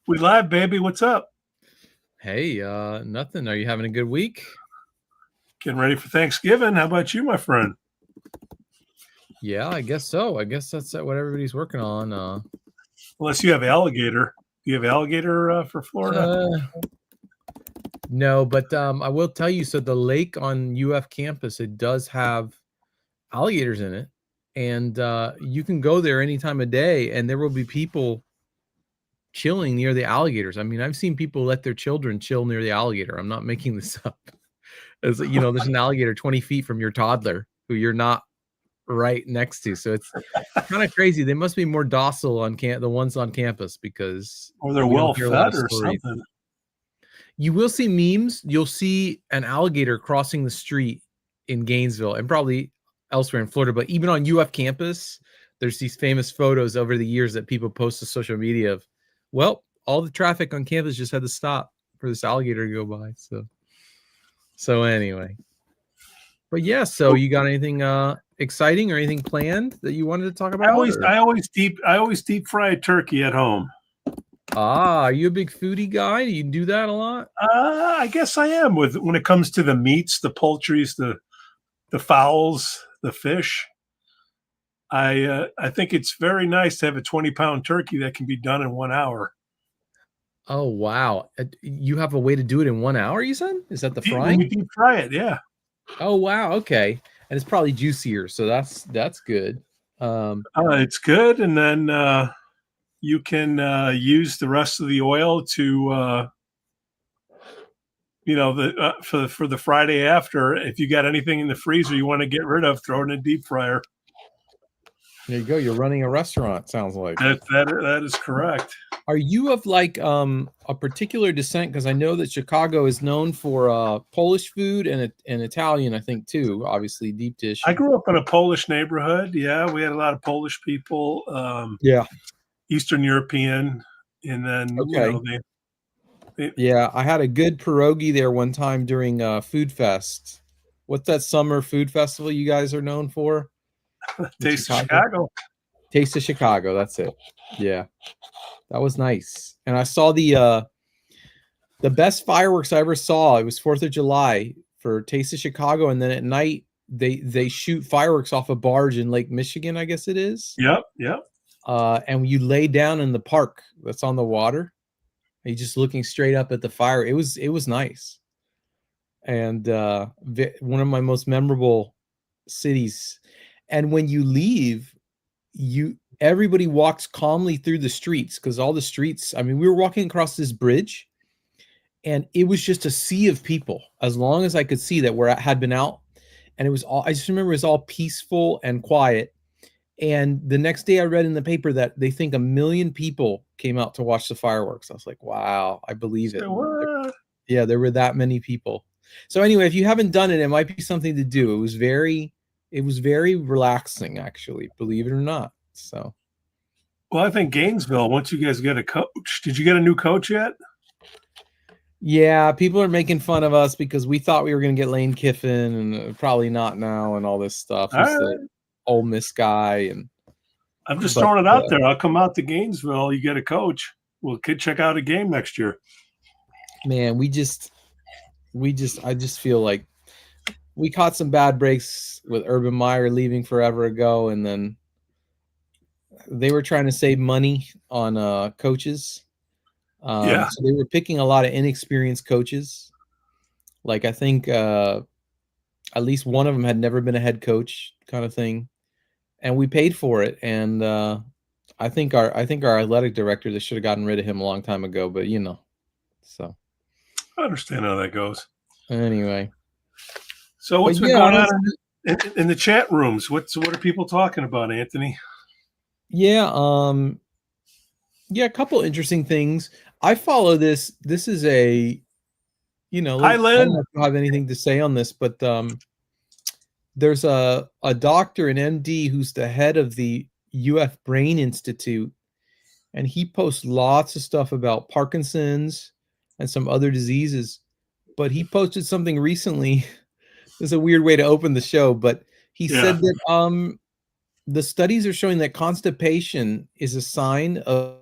We live, baby. What's up? Hey, nothing. Are you having a good week? Getting ready for Thanksgiving. How about you, my friend? Yeah, I guess so. I guess that's what everybody's working on. Unless you have alligator. Do you have alligator for Florida? No, but I will tell you. So the lake on UF campus, it does have alligators in it, and you can go there any time of day, and there will be people chilling near the alligators. I mean, I've seen people let their children chill near the alligator. I'm not making this up. As you know, there's an alligator 20 feet from your toddler who you're not right next to. So it's kind of crazy. They must be more docile on the ones on campus because Or they're we don't well hear a lot fed of or stories. something. You will see memes. You'll see an alligator crossing the street in Gainesville and probably elsewhere in Florida. But even on UF campus, there's these famous photos over the years that people post to social media of, well, all the traffic on campus just had to stop for this alligator to go by. So anyway. But yeah, so you got anything exciting or anything planned that you wanted to talk about? I always deep fry turkey at home. Are you a big foodie guy? Do you do that a lot? I guess I am when it comes to the meats, the poultries, the fowls, the fish. I think it's very nice to have a 20-pound turkey that can be done in 1 hour. Oh wow! You have a way to do it in 1 hour, you said? Is that the frying? When you deep fry it, yeah. Oh wow! Okay, and it's probably juicier, so that's good. It's good, and then you can use the rest of the oil to, for the Friday after. If you got anything in the freezer you want to get rid of, throw it in a deep fryer. There you go. You're running a restaurant. Sounds like that is correct. Are you of like a particular descent? Because I know that Chicago is known for Polish food and Italian, I think too. Obviously, deep dish. I grew up in a Polish neighborhood. Yeah, we had a lot of Polish people. Yeah, Eastern European, and then okay. Yeah, I had a good pierogi there one time during Food Fest. What's that summer food festival you guys are known for? Taste of Chicago. Taste of Chicago. That's it. Yeah, that was nice. And I saw the best fireworks I ever saw. It was 4th of July for Taste of Chicago, and then at night they shoot fireworks off a barge in Lake Michigan, I guess it is. Yep. And you lay down in the park that's on the water. And you're just looking straight up at the fire. It was nice. And one of my most memorable cities. And when you leave, everybody walks calmly through the streets because all the streets, I mean, we were walking across this bridge and it was just a sea of people as long as I could see that had been out. And it was all, I just remember it was all peaceful and quiet. And the next day I read in the paper that they think 1 million people came out to watch the fireworks. I was like, wow, I believe it. Yeah, there were that many people. So anyway, if you haven't done it, it might be something to do. It was very relaxing, actually, believe it or not. So, well, I think Gainesville, once you guys get a coach, did you get a new coach yet? Yeah, people are making fun of us because we thought we were going to get Lane Kiffin and probably not now and all this stuff. He's the Ole Miss guy. And I'm just throwing it out there. I'll come out to Gainesville. You get a coach. We'll check out a game next year. Man, I just feel like we caught some bad breaks with Urban Meyer leaving forever ago, and then they were trying to save money on coaches. So they were picking a lot of inexperienced coaches. Like I think at least one of them had never been a head coach, kind of thing, and we paid for it. And I think our athletic director, they should have gotten rid of him a long time ago. But so I understand how that goes. Anyway, so what's been going on in the chat rooms? What are people talking about, Anthony? Yeah, a couple interesting things. I follow this. This is a, Hi, Lynn. I don't know if you have anything to say on this, but there's a doctor, an MD, who's the head of the UF Brain Institute, and he posts lots of stuff about Parkinson's and some other diseases. But he posted something recently. It's a weird way to open the show, but he said that the studies are showing that constipation is a sign of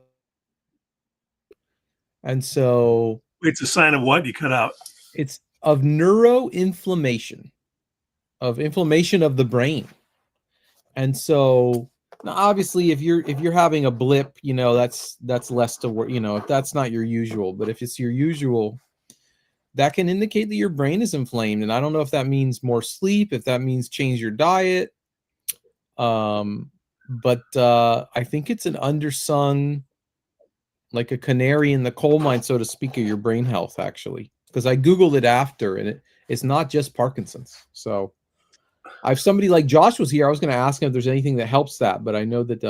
And so it's a sign of what? You cut out. it's of neuroinflammation, of inflammation of the brain. And so now obviously if you're having a blip, you know, that's less to worry, you know, if that's not your usual. But if it's your usual, that can indicate that your brain is inflamed. And I don't know if that means more sleep, if that means change your diet. But I think it's an undersung, like a canary in the coal mine, so to speak, of your brain health, actually. Because I Googled it after, and it's not just Parkinson's. So if somebody like Josh was here, I was going to ask him if there's anything that helps that. But I know that,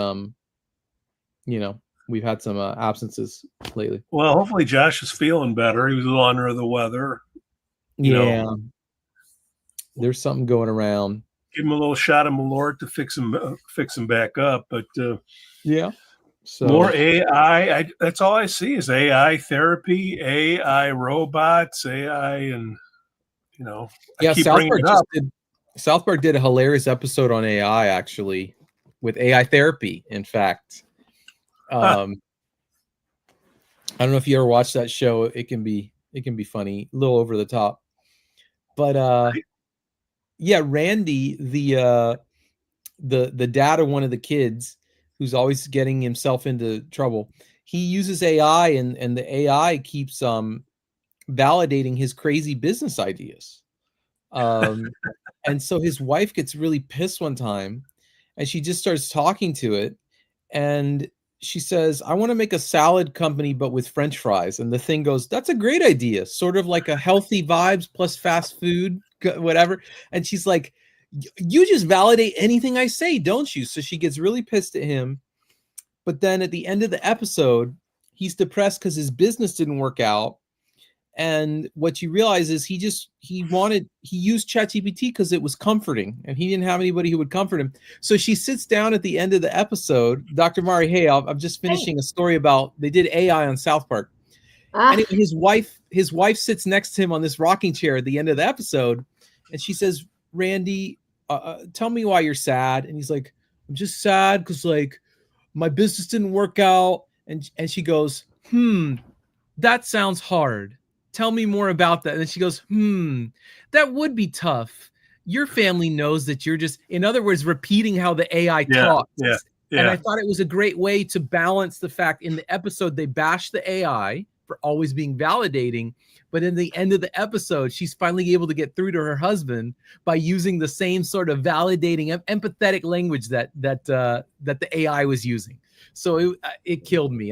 you know, we've had some absences lately. Well, hopefully Josh is feeling better. He was a little under the weather. Yeah. There's something going around. Give him a little shot of Malort to fix him back up. But yeah. So more AI. That's all I see is AI therapy, AI robots, AI, and you know, I keep bringing it up. South Park did a hilarious episode on AI, actually, with AI therapy. In fact, I don't know if you ever watched that show. It can be funny, a little over the top, but yeah, Randy, the dad of one of the kids, who's always getting himself into trouble, he uses AI, and the AI keeps validating his crazy business ideas. And so his wife gets really pissed one time, and she just starts talking to it, and she says, I want to make a salad company, but with French fries. And the thing goes, that's a great idea. Sort of like a healthy vibes plus fast food, whatever. And she's like, you just validate anything I say, don't you? So she gets really pissed at him. But then at the end of the episode, he's depressed because his business didn't work out. And what you realize is he used ChatGPT because it was comforting, and he didn't have anybody who would comfort him. So she sits down at the end of the episode, Dr. Mari, hey, I'm just finishing a story about, they did AI on South Park. Anyway, his wife sits next to him on this rocking chair at the end of the episode, and she says, Randy, tell me why you're sad. And he's like, I'm just sad because like my business didn't work out. And she goes, that sounds hard. Tell me more about that. And then she goes, that would be tough. Your family knows that you're just, in other words, repeating how the AI talks. Yeah. And I thought it was a great way to balance the fact in the episode, they bashed the AI for always being validating. But in the end of the episode, she's finally able to get through to her husband by using the same sort of validating, empathetic language that the AI was using. So it killed me,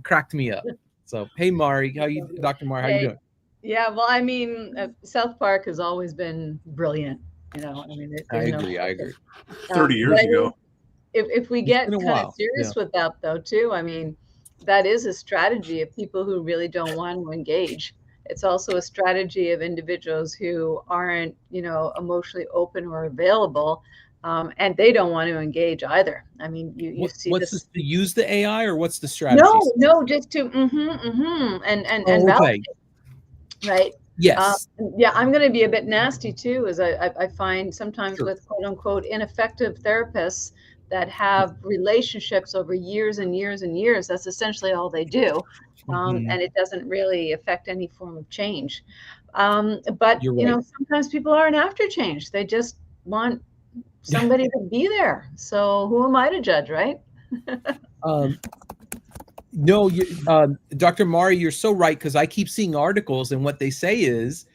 cracked me up. So, hey, Mari, Dr. Mari, how you doing? Yeah, well, I mean, South Park has always been brilliant. You know, I mean, I agree. 30 years ago. If we get kind of serious with that, though, too, I mean, that is a strategy of people who really don't want to engage. It's also a strategy of individuals who aren't, you know, emotionally open or available. And they don't want to engage either. I mean, you see this to use the AI, or what's the strategy? No, just to and validate, right? Yes. Yeah, I'm going to be a bit nasty too, as I find sometimes with quote unquote ineffective therapists that have relationships over years and years and years. That's essentially all they do, and it doesn't really affect any form of change. But you know, sometimes people aren't after change; they just want somebody to be there. So who am I to judge, right? No, Dr. Mari, you're so right, because I keep seeing articles, and what they say is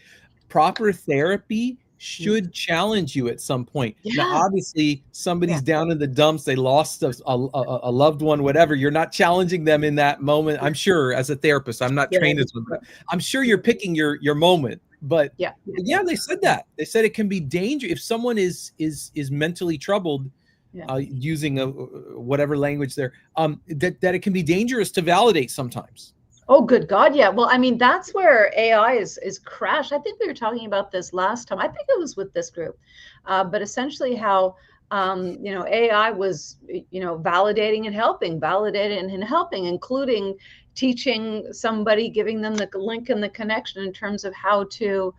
proper therapy should challenge you at some point. Now, obviously, somebody's down in the dumps, they lost a loved one, whatever. You're not challenging them in that moment. I'm sure, as a therapist, I'm not trained as one, but I'm sure you're picking your moment. But yeah, they said that. They said it can be dangerous if someone is mentally troubled, using whatever language there, that it can be dangerous to validate sometimes. Oh, good God. Yeah. Well, I mean, that's where AI is crashed. I think we were talking about this last time. I think it was with this group, but essentially how, you know, AI was, you know, validating and helping, including teaching somebody, giving them the link and the connection in terms of how to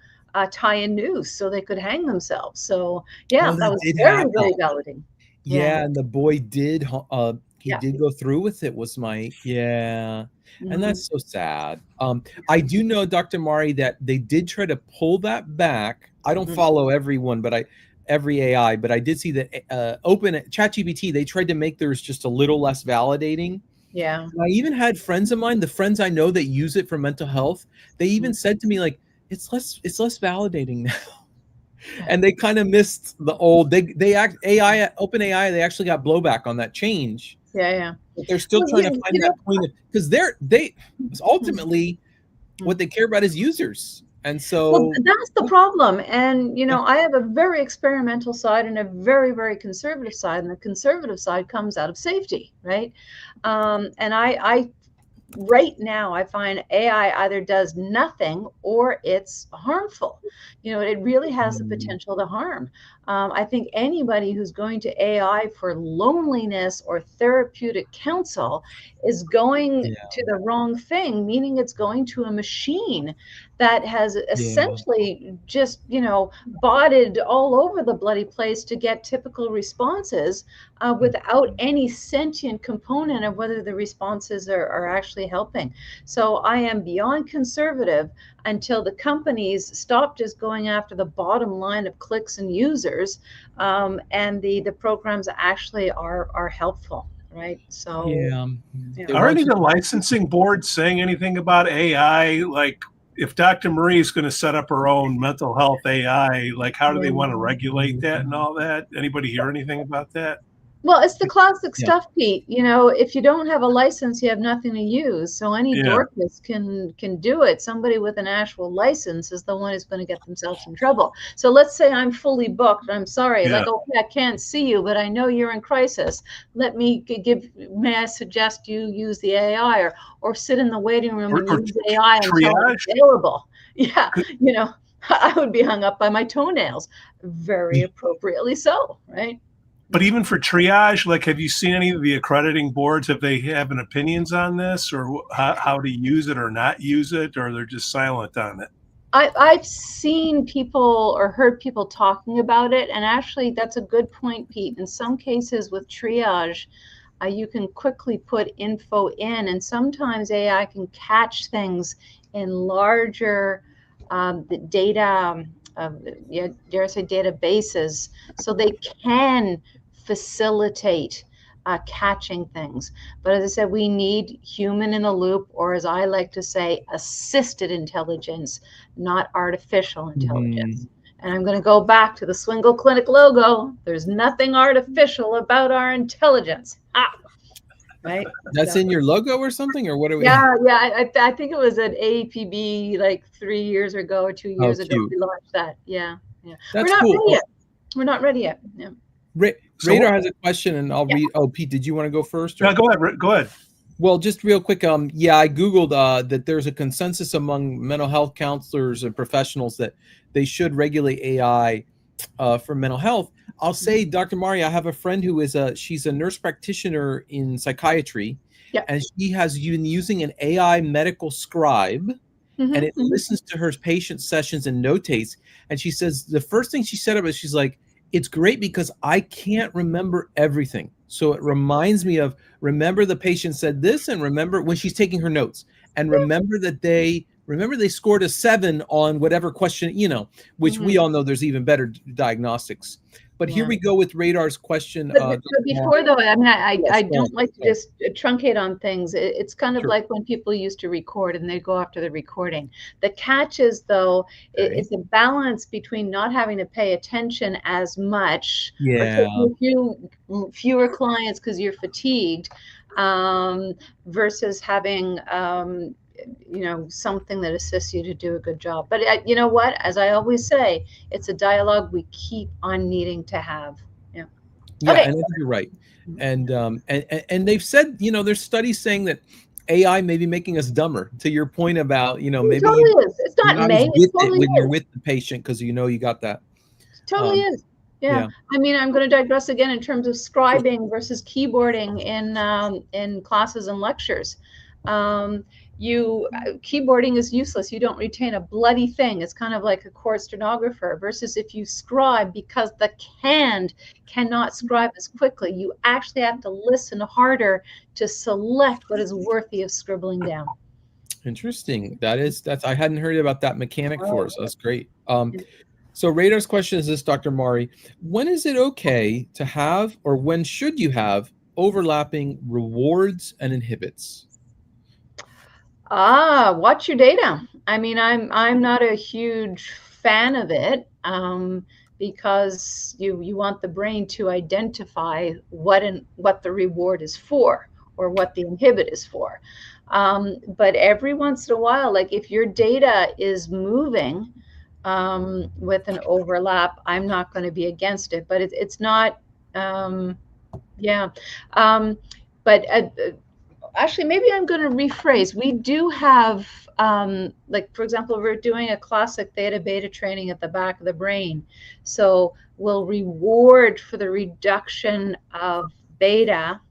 tie a noose so they could hang themselves. So yeah, that was very validating. Yeah, and the boy did he Yeah. did go through with it was my, and Mhm. that's so sad. I do know, Dr. Mari, that they did try to pull that back. I don't follow everyone, but every AI, but I did see that Open ChatGPT, they tried to make theirs just a little less validating. Yeah. And I even had friends of mine, the friends I know that use it for mental health, they even said to me, like, it's less validating now. And they kind of missed the old, AI, Open AI, they actually got blowback on that change. Yeah. But they're still Well, trying to find that point of, because they ultimately what they care about is users. And so well, that's the problem. And, I have a very experimental side and a very, very conservative side. And the conservative side comes out of safety, right? And I right now, I find AI either does nothing or it's harmful. It really has the potential to harm. I think anybody who's going to AI for loneliness or therapeutic counsel is going to the wrong thing, meaning it's going to a machine that has essentially just, botted all over the bloody place to get typical responses without any sentient component of whether the responses are actually helping. So I am beyond conservative until the companies stop just going after the bottom line of clicks and users, and the programs actually are helpful, right? So Are any of the licensing boards saying anything about AI? Like, if Dr. Marie is going to set up her own mental health AI, like, how do they want to regulate that and all that? Anybody hear anything about that? Well, it's the classic stuff, Pete. If you don't have a license, you have nothing to use. So any dorcas can do it. Somebody with an actual license is the one who's going to get themselves in trouble. So let's say I'm fully booked. I'm sorry, like, okay, I can't see you, but I know you're in crisis. May I suggest you use the AI or sit in the waiting room and use AI until it's available. Yeah, I would be hung up by my toenails, very appropriately so, right? But even for triage, like, have you seen any of the accrediting boards? Have they having opinions on this, or how to use it or not use it, or they're just silent on it? I've seen people or heard people talking about it, and actually, that's a good point, Pete. In some cases with triage, you can quickly put info in, and sometimes AI can catch things in larger data, dare I say, databases, so they can facilitate catching things. But as I said, we need human in the loop, or as I like to say, assisted intelligence, not artificial intelligence. And I'm going to go back to the Swingle Clinic logo. There's nothing artificial about our intelligence. Right? That's in your logo or something, or what are we? Yeah. I think it was at APB like 3 years ago or 2 years ago. We launched that. Yeah. That's We're not cool. ready yet. We're not ready yet. Yeah. Radar has a question, and I'll read. Oh, Pete, did you want to go first? Yeah, go ahead. Go ahead. Well, just real quick. I Googled that there's a consensus among mental health counselors and professionals that they should regulate AI for mental health. I'll say, Dr. Mari, I have a friend who is she's a nurse practitioner in psychiatry, and she has been using an AI medical scribe, and it listens to her patient sessions and notates. And she says the first thing she said is, she's like, it's great because I can't remember everything. So it reminds me of, remember the patient said this, and remember when she's taking her notes, and remember that they scored a 7 on whatever question, which we all know there's even better diagnostics. But here we go with Radar's question. But before though, I mean, I don't like to just truncate on things. It's kind of like when people used to record and they go after the recording. The catch is, though, it's a balance between not having to pay attention as much, or taking fewer clients because you're fatigued, versus having something that assists you to do a good job. But you know what? As I always say, it's a dialogue we keep on needing to have. And I think you're right. And they've said, there's studies saying that AI may be making us dumber. To your point about, maybe it totally is. It's not when you're with the patient, because you got that. It totally is. Yeah. I mean, I'm going to digress again in terms of scribing versus keyboarding in classes and lectures. Keyboarding is useless. You don't retain a bloody thing. It's kind of like a court stenographer, versus if you scribe, because the hand cannot scribe as quickly, you actually have to listen harder to select what is worthy of scribbling down. Interesting. That's I hadn't heard about that mechanic for us. That's great. So Radar's question is this, Dr. Mari: when is it okay to have, or when should you have, overlapping rewards and inhibits? Watch your data. I mean, I'm not a huge fan of it, because you want the brain to identify what the reward is for, or what the inhibit is for. But every once in a while, like if your data is moving with an overlap, I'm not going to be against it. But it's not, yeah. But actually, maybe I'm going to rephrase. We do have, like, for example, we're doing a classic theta beta training at the back of the brain. So we'll reward for the reduction of beta,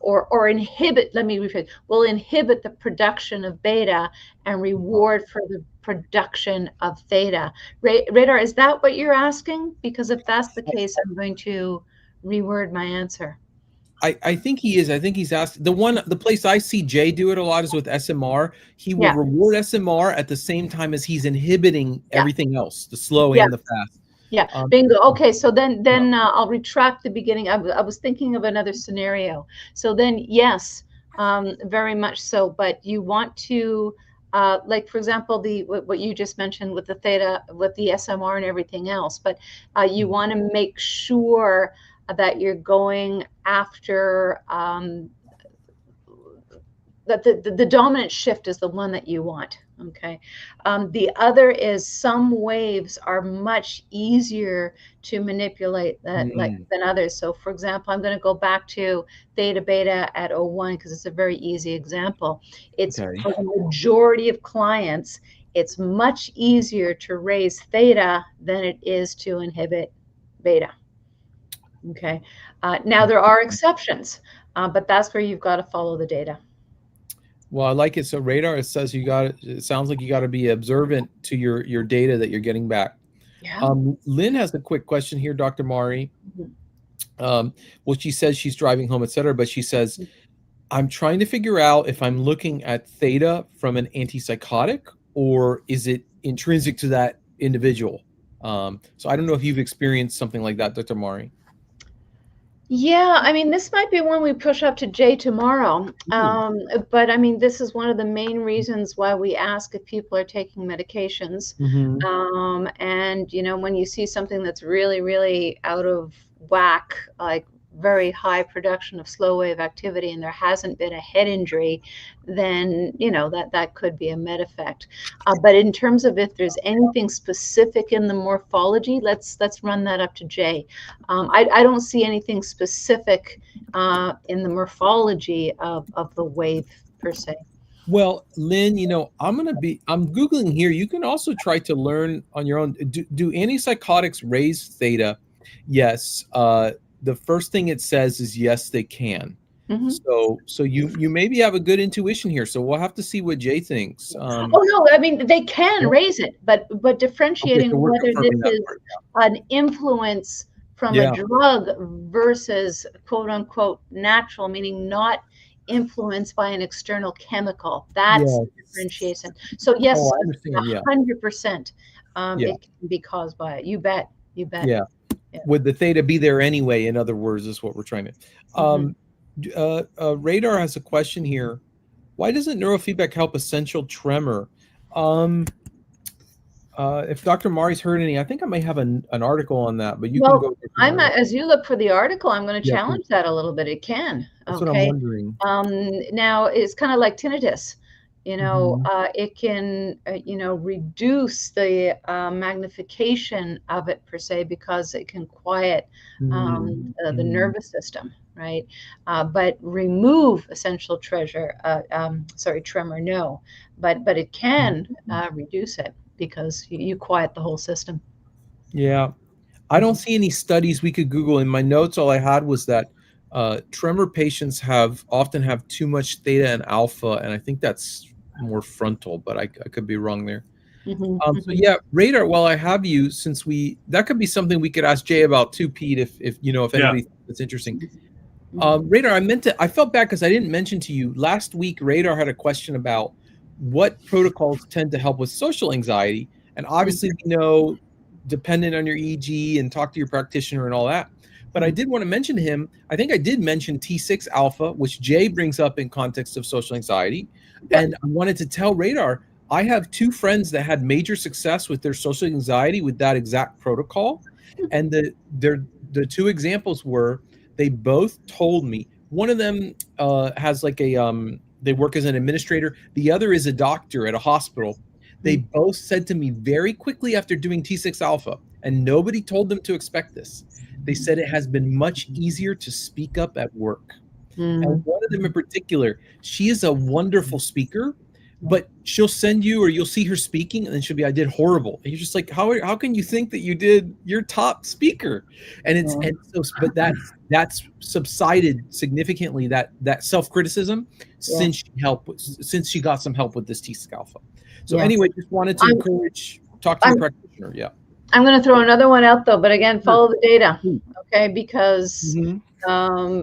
or inhibit, let me rephrase, we'll inhibit the production of beta and reward for the production of theta. Radar, is that what you're asking? Because if that's the case, I'm going to reword my answer. I think he is. I think he's asked the place I see Jay do it a lot is with SMR. He will reward SMR at the same time as he's inhibiting everything else, the slow and the fast. Yeah, bingo. Okay, so then I'll retract the beginning. I was thinking of another scenario. So then, yes, very much so. But you want to, like, for example, what you just mentioned with the theta, with the SMR and everything else. But you want to make sure that you're going after that the dominant shift is the one that you want. Okay. The other is some waves are much easier to manipulate than others. So for example, I'm going to go back to theta beta at 01 because it's a very easy example. It's for the majority of clients, it's much easier to raise theta than it is to inhibit beta. Okay. Now there are exceptions, but that's where you've got to follow the data. Well, I like it. So Radar, it says it sounds like you got to be observant to your data that you're getting back. Yeah. Lynn has a quick question here, Dr. Mari. Well, she says she's driving home, etc. But she says, I'm trying to figure out if I'm looking at theta from an antipsychotic or is it intrinsic to that individual. So I don't know if you've experienced something like that, Dr. Mari. Yeah, I mean, this might be one we push up to Jay tomorrow. But I mean, this is one of the main reasons why we ask if people are taking medications. And, you know, when you see something that's really, really out of whack, like very high production of slow wave activity, and there hasn't been a head injury, then, you know, that could be a med effect. But in terms of if there's anything specific in the morphology, let's run that up to Jay. I don't see anything specific in the morphology of the wave per se. Well, Lynn, you know, I'm Googling here. You can also try to learn on your own. Do antipsychotics raise theta? Yes. The first thing it says is yes, they can. So you maybe have a good intuition here. So we'll have to see what Jay thinks. Oh no, I mean they can raise it, but differentiating whether this is an influence from a drug versus quote unquote natural, meaning not influenced by an external chemical. That's the differentiation. So yes, 100%. It can be caused by it. You bet. Yeah. Would the theta be there anyway? In other words, is what we're trying to. Radar has a question here. Why doesn't neurofeedback help essential tremor? If Dr. Mari's heard any, I think I may have an article on that, but you can go. As you look for the article, I'm going to challenge that a little bit. It can. That's what I'm wondering. Now it's kind of like tinnitus. You know, it can, you know, reduce the magnification of it per se because it can quiet the nervous system, right? But remove essential tremor, no. But it can reduce it because you quiet the whole system. Yeah. I don't see any studies we could Google. In my notes, all I had was that tremor patients often have too much theta and alpha, and I think that's more frontal, but I could be wrong there. So yeah, radar, while I have you, that could be something we could ask Jay about too, Pete, if anybody thinks it's interesting. Radar, I felt bad because I didn't mention to you last week. Radar had a question about what protocols tend to help with social anxiety, and obviously we know dependent on your EEG and talk to your practitioner and all that. But I did want to mention to him, I think I did mention T6 alpha, which Jay brings up in context of social anxiety. And I wanted to tell Radar, I have 2 friends that had major success with their social anxiety with that exact protocol. And the 2 examples were, they both told me, one of them has like they work as an administrator. The other is a doctor at a hospital. They both said to me very quickly after doing T6 alpha, and nobody told them to expect this. They said it has been much easier to speak up at work. And one of them in particular, she is a wonderful speaker, but she'll send you, or you'll see her speaking, and then she'll be, I did horrible. And you're just like, how can you think that you did your top speaker? And but that's subsided significantly, that self-criticism since she got some help with this T6 alpha. So anyway, just wanted to encourage, talk to your practitioner. Yeah. I'm going to throw another one out though, but again, follow the data. Okay. Because, one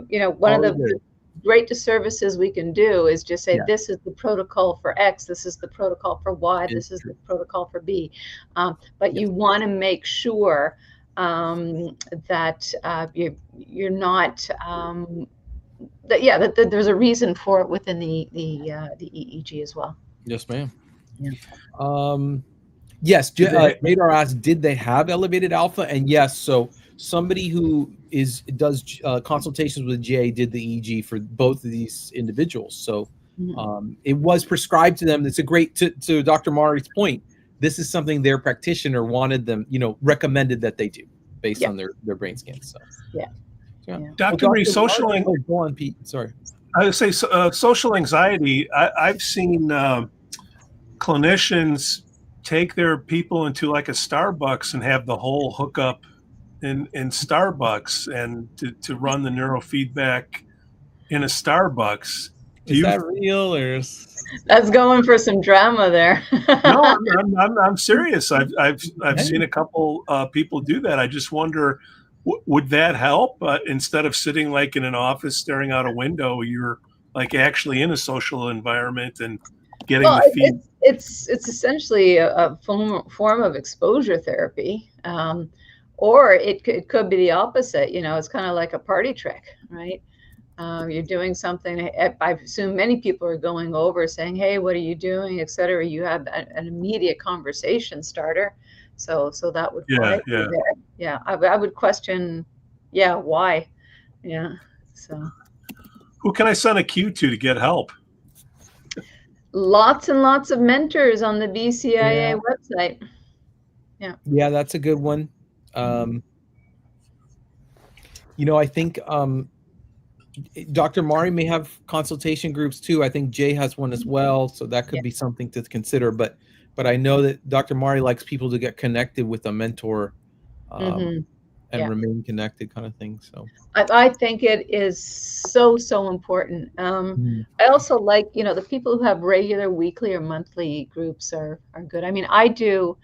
of the great disservices we can do is just say, this is the protocol for X, this is the protocol for Y, this is the protocol for B. But you want to make sure that you're not, that there's a reason for it within the EEG as well. Yes, ma'am. Yes, Radar asked, did they have elevated alpha? And yes, so somebody who does consultations with Jay did the EEG for both of these individuals. So it was prescribed to them. It's a great, to Dr. Mari's point, this is something their practitioner wanted them, recommended that they do based on their brain scans. So Dr. Marie, go on, Pete. Sorry. I would say social anxiety. I've seen clinicians take their people into like a Starbucks and have the whole hookup in Starbucks and to run the neurofeedback in a Starbucks. Is that real, or that's going for some drama there? No, I'm serious. I've seen a couple people do that. I just wonder, would that help? Instead of sitting like in an office staring out a window, you're like actually in a social environment and getting the feed. It's essentially a form of exposure therapy, or it could be the opposite. It's kind of like a party trick, right? You're doing something. I assume many people are going over saying, "Hey, what are you doing?" etc. You have an immediate conversation starter. So that would I would question, why, so. Who can I send a cue to get help? Lots and lots of mentors on the BCIA website. Yeah, that's a good one. I think Dr. Mari may have consultation groups too. I think Jay has one as well, so that could be something to consider. But I know that Dr. Mari likes people to get connected with a mentor and remain connected, kind of thing. So I think it is so important. I also like, the people who have regular weekly or monthly groups are good. I mean, I do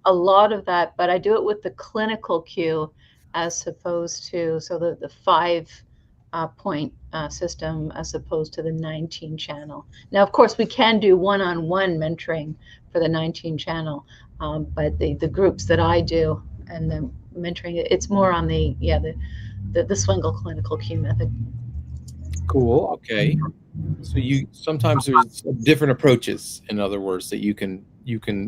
a lot of that, but I do it with the clinical cue as opposed to the 5-point system as opposed to the 19 channel. Now, of course, we can do one-on-one mentoring for the 19 channel, but the groups that I do and the mentoring, it's more on the Swingle clinical cue method. Cool. Okay. So sometimes there's different approaches, in other words, that you can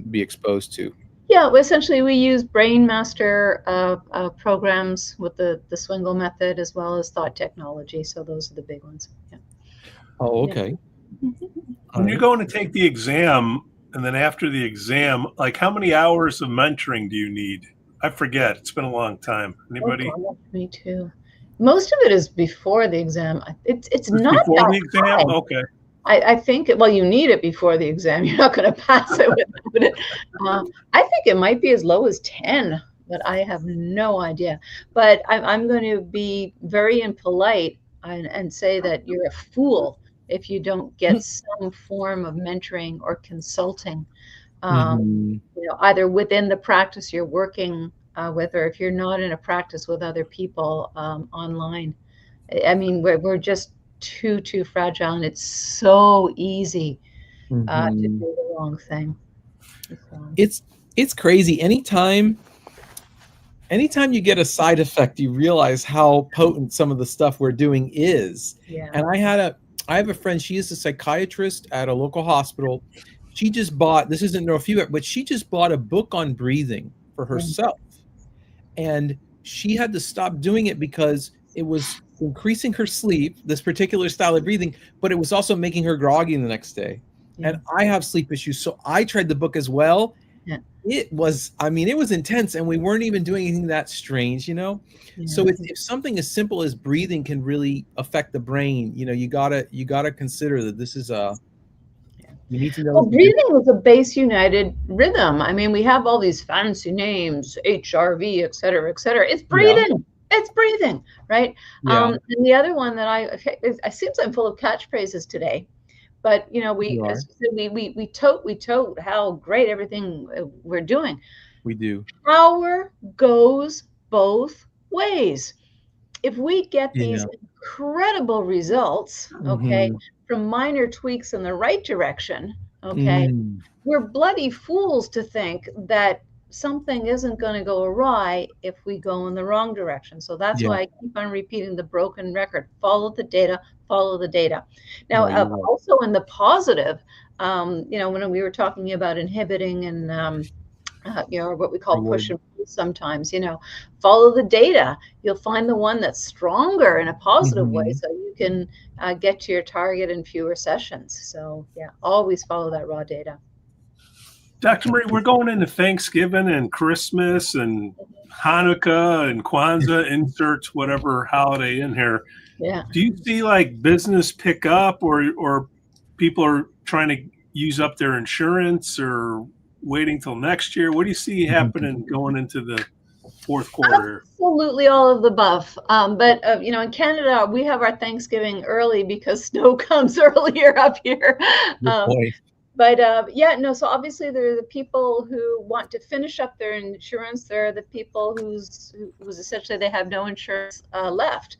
be exposed to. Yeah, essentially we use BrainMaster programs with the Swingle method as well as thought technology. So those are the big ones. Yeah. Oh, okay. When you're going to take the exam, and then after the exam, like how many hours of mentoring do you need? I forget. It's been a long time. Anybody? Oh, me too. Most of it is before the exam. It's not before the exam. High. Okay. I think you need it before the exam. You're not going to pass it without it. I think it might be as low as 10 but I have no idea. But I'm going to be very impolite and say that you're a fool if you don't get some form of mentoring or consulting, either within the practice you're working with, or if you're not in a practice with other people online. I mean, we're just too fragile, and it's so easy to do the wrong thing. It's crazy. Anytime you get a side effect, you realize how potent some of the stuff we're doing is. Yeah. And I have a friend, she is a psychiatrist at a local hospital. She just bought, this isn't neurofeedback, but she just bought a book on breathing for herself. And she had to stop doing it because it was increasing her sleep, this particular style of breathing, but it was also making her groggy the next day. Yeah. And I have sleep issues, so I tried the book as well. Yeah. It was intense, and we weren't even doing anything that strange, Yeah. So if something as simple as breathing can really affect the brain, you gotta consider that this is you need to know. Well, breathing is a base united rhythm. I mean, we have all these fancy names, HRV, et cetera, et cetera. It's breathing. Yeah. It's breathing, right? Yeah. And the other one that it seems I'm full of catchphrases today, but we tote how great everything we're doing. We do. Power goes both ways. If we get these incredible results, okay, from minor tweaks in the right direction, okay, we're bloody fools to think that something isn't going to go awry if we go in the wrong direction. So that's why I keep on repeating the broken record. Follow the data, follow the data. Now, also in the positive, when we were talking about inhibiting and, what we call push and pull sometimes, follow the data. You'll find the one that's stronger in a positive way, so you can get to your target in fewer sessions. So always follow that raw data. Dr. Marie, we're going into Thanksgiving and Christmas and Hanukkah and Kwanzaa, insert whatever holiday in here. Yeah. Do you see like business pick up or people are trying to use up their insurance or waiting till next year? What do you see happening going into the fourth quarter? Absolutely all of the above. But in Canada, we have our Thanksgiving early because snow comes earlier up here. So obviously there are the people who want to finish up their insurance. There are the people who's essentially they have no insurance left.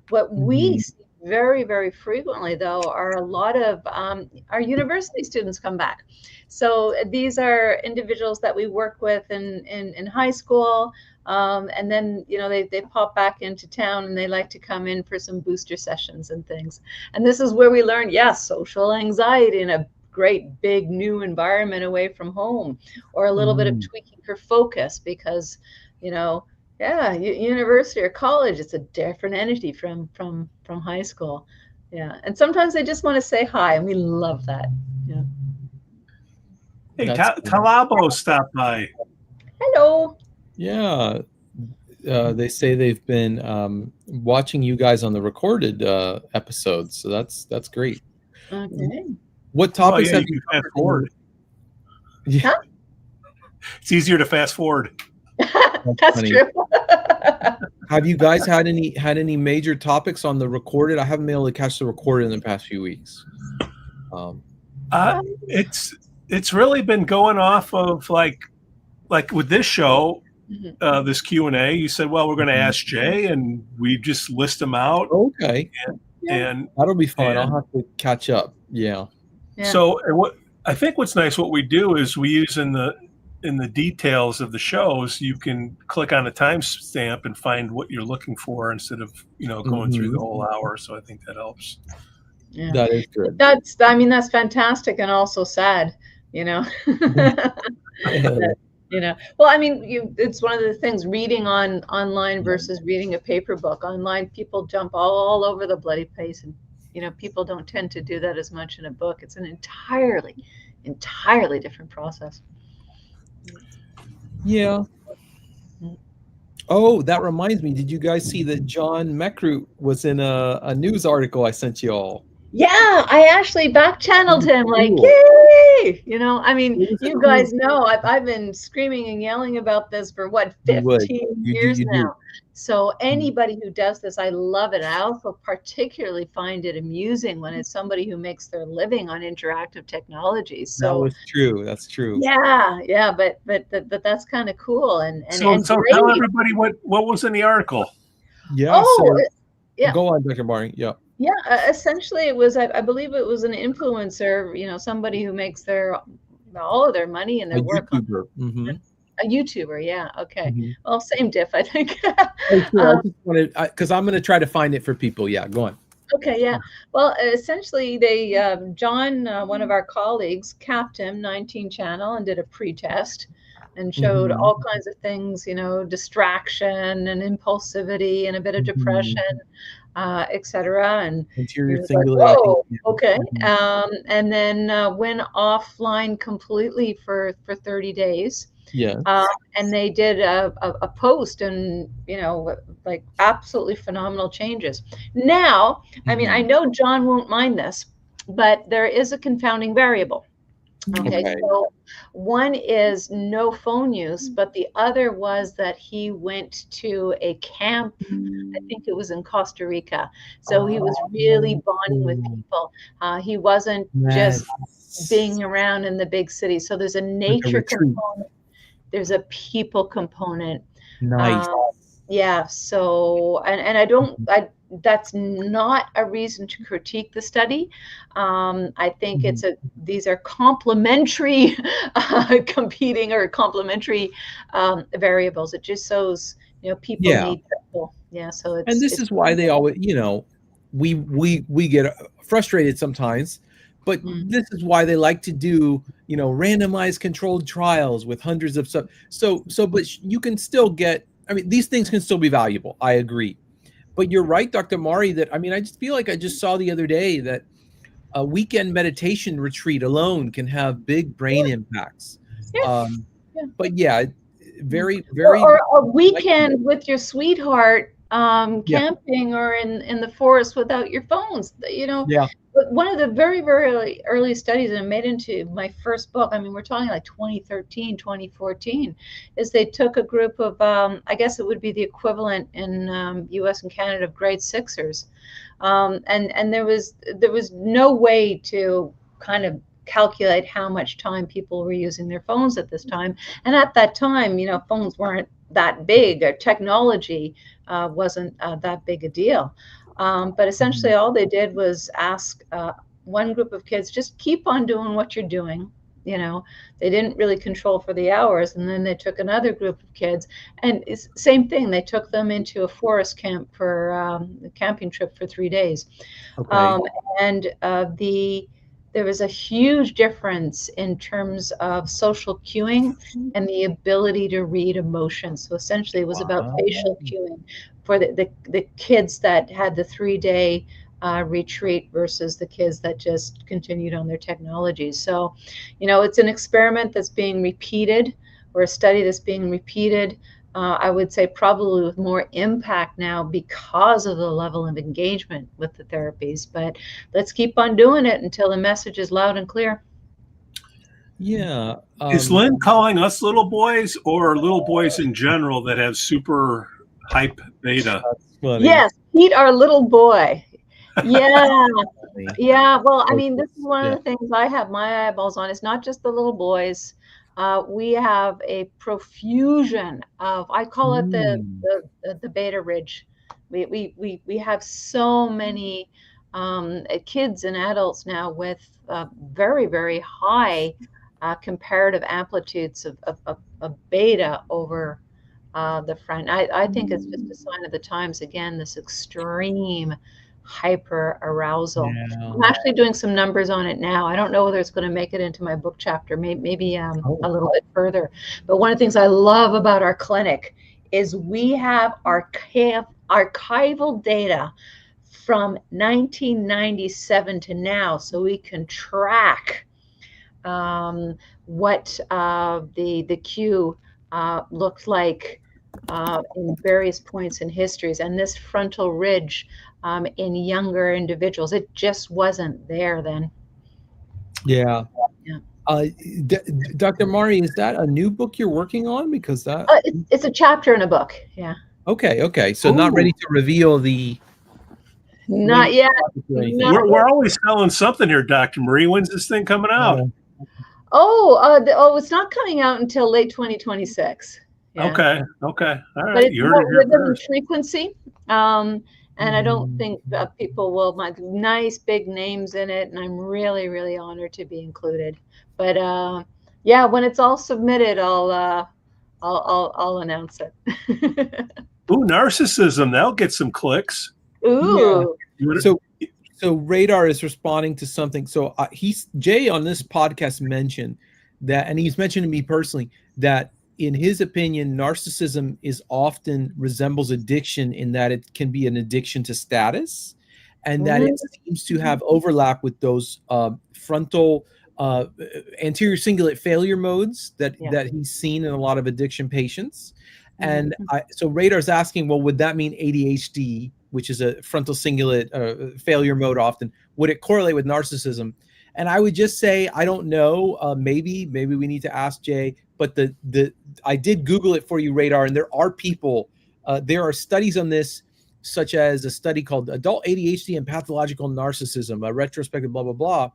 What we see very, very frequently, though, are a lot of our university students come back. So these are individuals that we work with in high school, and then they pop back into town and they like to come in for some booster sessions and things. And this is where we learn, social anxiety in a great big new environment away from home, or a little bit of tweaking for focus because university or college, it's a different entity from high school. And sometimes they just want to say hi, and we love that. Hey, Talabo stopped by. Hello. Yeah, they say they've been watching you guys on the recorded episodes, so that's great. Okay. What topics have you fast forward? Yeah. It's easier to fast forward. That's funny. True. Have you guys had any major topics on the recorded? I haven't been able to catch the recorded in the past few weeks. It's really been going off of like with this show, this Q&A. You said, well, we're going to ask Jay, and we just list them out. Okay. And that'll be fun. I'll have to catch up. Yeah. So what's nice, what we do is we use in the details of the shows, you can click on a timestamp and find what you're looking for instead of going through the whole hour. So I think that helps. Yeah. That is good. That's fantastic and also sad. Well, it's one of the things, reading online versus reading a paper book. Online, people jump all over the bloody place, and people don't tend to do that as much in a book. It's an entirely different process. Yeah. Oh, that reminds me. Did you guys see that John Meckrut was in a news article I sent you all? Yeah, I actually back channeled him like, Cool. yay! You know, I mean, It was a you cool- guys know I've been screaming and yelling about this for what, You would. 15 You do. years You do. now. So anybody who does this, I love it. I also particularly find it amusing when it's somebody who makes their living on interactive technologies. That So was true. That's true. yeah, but that's kind of cool and So tell great. everybody what was in the article. Yeah. Oh, So yeah. go on, Dr. Barney. Yeah. Yeah, essentially it was, I believe it was an influencer, you know, somebody who makes all of their money and A their work on YouTuber. Mm-hmm. a YouTuber. Yeah. Okay. Mm-hmm. Well, same diff, I think. Oh, sure. I just wanted, because I'm going to try to find it for people. Yeah, go on. Okay. Yeah. Well, essentially they, John, one of our colleagues, capped him 19 channel and did a pre-test and showed Mhm. all kinds of things, you know, distraction and impulsivity and a bit of depression, etc. And he Anterior was like, cingulate, I think. "Whoa, Yeah. okay." Mhm. And then went offline completely for 30 days. Yeah. And they did a post, and you know, like absolutely phenomenal changes. Now, I mean, I know John won't mind this, but there is a confounding variable. Okay, Okay. so one is no phone use, but the other was that he went to a camp. I think it was in Costa Rica. So he was really bonding with people. He wasn't just Yes. being around in the big city. So there's a Like a nature retreat. component, there's a people component. Nice. Yeah. So, and that's not a reason to critique the study. I think these are complementary, competing or complementary variables. It just shows, you know, people Yeah. need people. Yeah. So And this is why they always, you know, we get frustrated sometimes, but this is why they like to do, you know, randomized controlled trials with hundreds of stuff. So, but you can still get, I mean, these things can still be valuable. I agree. But you're right, Dr. Mari, that, I mean, I just feel like I just saw the other day that a weekend meditation retreat alone can have big brain impacts. Yeah. But yeah, very, or a weekend with your sweetheart Yeah. camping or in the forest without your phones, you know. Yeah. But one of the very early studies that made into my first book, I mean, we're talking like 2013, 2014, is they took a group of I guess it would be the equivalent in US and Canada of grade sixers, and there was no way to kind of calculate how much time people were using their phones at this time. And at that time, you know, phones weren't that big, or technology wasn't that big a deal. But essentially all they did was ask one group of kids, just keep on doing what you're doing. You know, they didn't really control for the hours. And then they took another group of kids, and it's same thing. They took them into a forest camp for a camping trip for 3 days. Okay. And there was a huge difference in terms of social cueing and the ability to read emotions. So essentially, it was about facial cueing for the kids that had the 3-day retreat versus the kids that just continued on their technology. So, you know, it's an experiment that's being repeated, or a study that's being repeated. I would say probably with more impact now because of the level of engagement with the therapies. But let's keep on doing it until the message is loud and clear. Yeah. Is Lynn calling us little boys, or little boys in general that have super hype beta? That's funny. Yes, Pete, our little boy. Yeah. Yeah. Well, I mean, this is one of the things I have my eyeballs on. It's not just the little boys. We have a profusion of, I call it the beta ridge. We have so many kids and adults now with very, very high comparative amplitudes of beta over the front. I think it's just a sign of the times. Again, this extreme hyper arousal. Yeah. I'm actually doing some numbers on it now. I don't know whether it's going to make it into my book chapter, maybe a little bit further. But one of the things I love about our clinic is we have archival data from 1997 to now, so we can track what the cue looked like in various points in histories, and this frontal ridge in younger individuals, it just wasn't there then. Yeah. Yeah. Dr. Mari, is that a new book you're working on? Because that it's a chapter in a book. Yeah. Okay. So not ready to reveal the Not yet. We're always selling something here, Dr. Marie. When's this thing coming out? It's not coming out until late 2026. Yeah. Okay. All right. But it's rhythm and frequency. And I don't think that people will mind nice big names in it, and I'm really, really honored to be included. But yeah, when it's all submitted, I'll announce it. Ooh, narcissism. That'll get some clicks. Ooh. Yeah. So Radar is responding to something. So Jay on this podcast mentioned that, and he's mentioned to me personally that in his opinion, narcissism often resembles addiction in that it can be an addiction to status, and that it seems to have overlap with those frontal anterior cingulate failure modes that he's seen in a lot of addiction patients. And so Radar's asking, well, would that mean ADHD, which is a frontal cingulate failure mode often? Would it correlate with narcissism? And I would just say, I don't know. Maybe we need to ask Jay. But I did Google it for you, Radar, and there are people, there are studies on this, such as a study called Adult ADHD and Pathological Narcissism, a retrospective blah, blah, blah.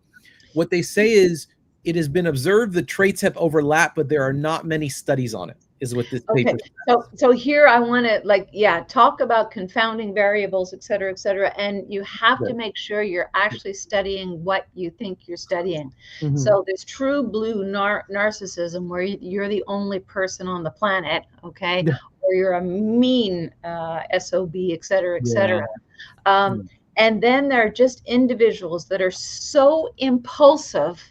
What they say is it has been observed the traits have overlapped, but there are not many studies on it, is what this paper says. So here I want to talk about confounding variables, et cetera, and you have to make sure you're actually studying what you think you're studying. So there's true blue narcissism, where you're the only person on the planet, okay, or you're a mean SOB, et cetera, et cetera. And then there are just individuals that are so impulsive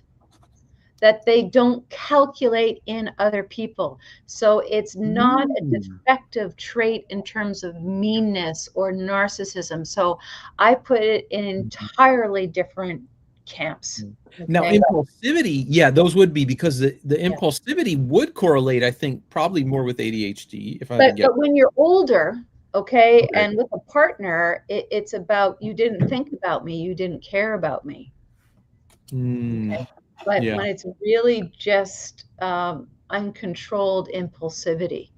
that they don't calculate in other people. So it's not a defective trait in terms of meanness or narcissism. So I put it in entirely different camps. Okay? Now, impulsivity, those would be, because the impulsivity would correlate, I think, probably more with ADHD. But when you're older, okay, and with a partner, it's about, you didn't think about me, you didn't care about me. Okay? But when it's really just uncontrolled impulsivity.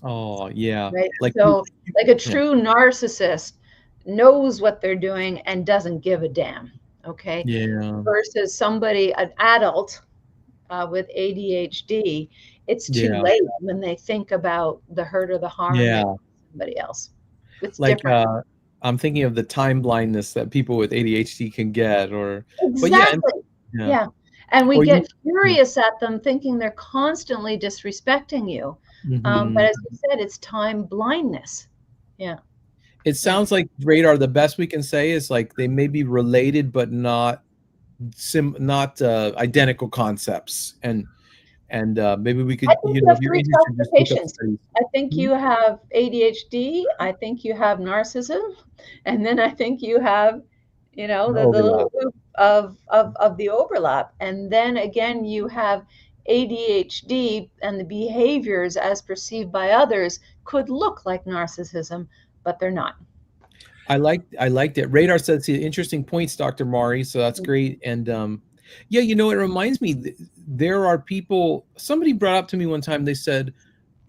Oh, yeah. Right? Like a true narcissist knows what they're doing and doesn't give a damn. Okay. Yeah. Versus somebody, an adult with ADHD, it's too late when they think about the hurt or the harm of somebody else. It's different. I'm thinking of the time blindness that people with ADHD can get, or exactly. Yeah. And we get furious at them, thinking they're constantly disrespecting you. But as you said, it's time blindness. Yeah. It sounds like, Radar, the best we can say is like they may be related, but not identical concepts. And maybe we could. I think you have three classifications. I think you have ADHD. I think you have narcissism, and then I think you have, the little loop of the overlap. And then again, you have ADHD, and the behaviors as perceived by others could look like narcissism, but they're not. I liked it. Radar says interesting points, Dr. Mari. So that's great. And it reminds me, there are people, somebody brought up to me one time, they said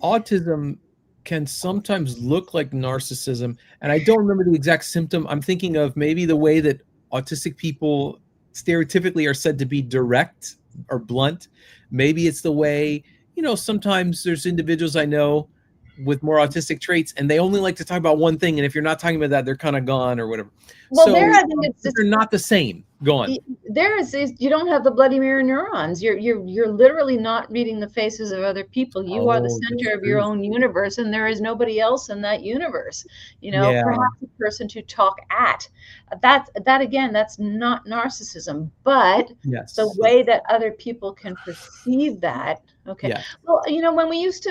autism can sometimes look like narcissism. And I don't remember the exact symptom. I'm thinking of maybe the way that autistic people stereotypically are said to be direct or blunt. Maybe it's the way, sometimes there's individuals I know with more autistic traits, and they only like to talk about one thing. And if you're not talking about that, they're kind of gone or whatever. Well, so I think they're not the same. Go on. You don't have the bloody mirror neurons. You're literally not reading the faces of other people. You are the center of your own universe, and there is nobody else in that universe. Perhaps a person to talk at. That again, that's not narcissism, but the way that other people can perceive that. Okay. Yes. Well, when we used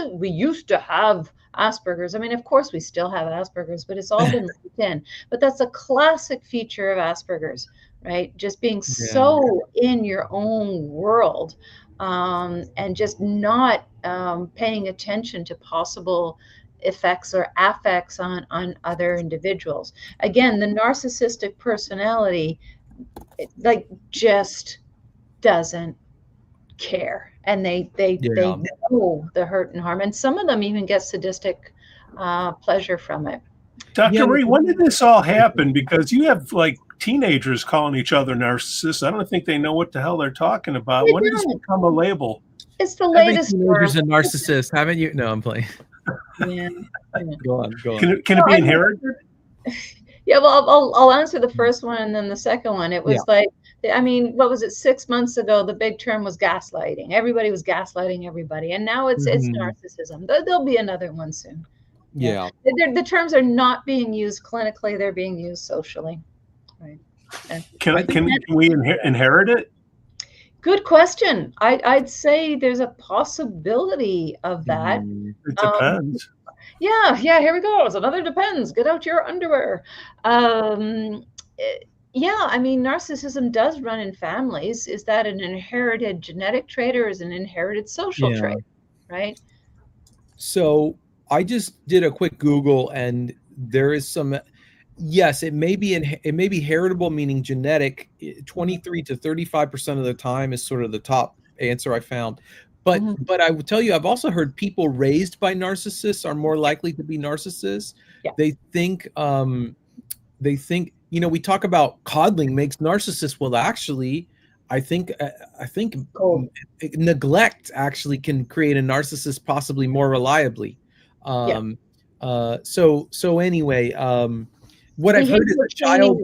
to have Asperger's. I mean, of course we still have Asperger's, but it's all been linked in. But that's a classic feature of Asperger's, right? Just being so in your own world, and just not paying attention to possible effects or affects on other individuals. Again, the narcissistic personality, like, just doesn't care, and they know the hurt and harm, and some of them even get sadistic pleasure from it. Dr. Marie, when did this all happen? Because you have like teenagers calling each other narcissists. I don't think they know what the hell they're talking about. When did this become a label? It's the latest. Teenager's a narcissist, haven't you? No, I'm playing. Yeah. Go on. Can it be inherited? Yeah, well, I'll answer the first one and then the second one. It was like, I mean, what was it? 6 months ago, the big term was gaslighting. Everybody was gaslighting everybody, and now it's narcissism. There'll be another one soon. Yeah. The terms are not being used clinically; they're being used socially. Right. Can we inherit it? Good question. I'd say there's a possibility of that. It depends. Yeah, here we go. It's another depends. Get out your underwear. Yeah, I mean, narcissism does run in families. Is that an inherited genetic trait or is it an inherited social trait? Right. So I just did a quick Google, and there is some. Yes, it may be heritable, meaning genetic. 23 to 35% of the time is sort of the top answer I found. But I will tell you, I've also heard people raised by narcissists are more likely to be narcissists. Yeah. They think, we talk about coddling makes narcissists. Well, actually, I think neglect actually can create a narcissist possibly more reliably. So anyway, what I've heard is a child,